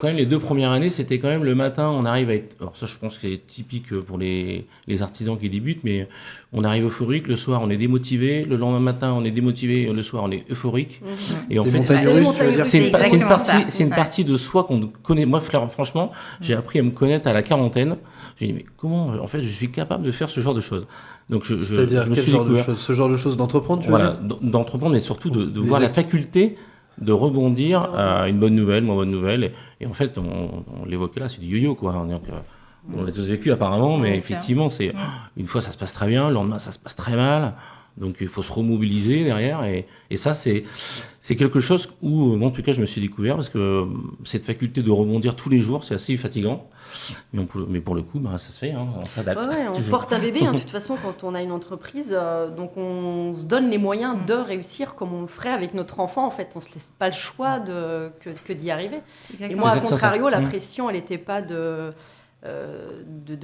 Quand même, les 2 premières années, c'était quand même le matin, on arrive à être alors ça, je pense que c'est typique, pour les artisans qui débutent, mais on arrive euphorique, le soir, on est démotivé, le lendemain matin, on est démotivé, le soir, on est euphorique et en Des fait, montagnes russes, tu veux dire? c'est exactement ça. une partie de soi qu'on ne connaît moi, franchement, j'ai appris à me connaître à la quarantaine. J'ai dit: «Mais comment, en fait, je suis capable de faire ce genre de choses?» Donc C'est-à-dire je me quel suis genre de découvert choses? Ce genre de choses d'entreprendre, tu veux voilà, dire? d'entreprendre, mais surtout de Les voir la ac- faculté de rebondir De rebondir. à une bonne nouvelle, moins bonne nouvelle. Et en fait, on l'évoquait là, c'est du yo-yo, quoi. On l'a tous vécu apparemment, mais Bien sûr. effectivement, une fois ça se passe très bien, le lendemain ça se passe très mal. Donc il faut se remobiliser derrière. Et ça, c'est quelque chose où, moi, en tout cas, je me suis découvert parce que cette faculté de rebondir tous les jours, c'est assez fatigant. Mais pour le coup, bah, ça se fait, hein, on s'adapte. Ouais, on porte un bébé, hein, de toute façon, quand on a une entreprise, donc on se donne les moyens de réussir comme on le ferait avec notre enfant, en fait. On ne se laisse pas le choix que d'y arriver. C'est Et exactement moi, à Exactement ça. contrario, la pression, elle n'était pas de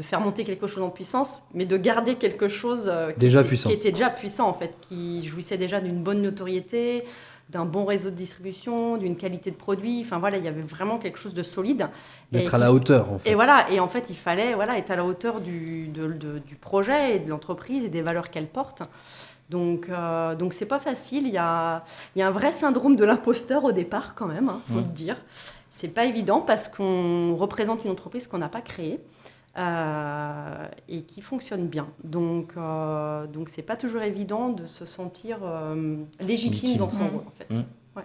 faire monter quelque chose en puissance, mais de garder quelque chose Puissant. qui était déjà puissant, en fait, qui jouissait déjà d'une bonne notoriété, d'un bon réseau de distribution, d'une qualité de produit. Enfin voilà, il y avait vraiment quelque chose de solide. D'être à la hauteur, en fait. Et voilà, et en fait, il fallait être à la hauteur du projet et de l'entreprise et des valeurs qu'elle porte. Donc c'est pas facile. Il y a un vrai syndrome de l'imposteur au départ quand même, faut le dire. C'est pas évident parce qu'on représente une entreprise qu'on n'a pas créée et qui fonctionne bien. Donc c'est pas toujours évident de se sentir légitime dans son rôle en fait. Mmh. Ouais.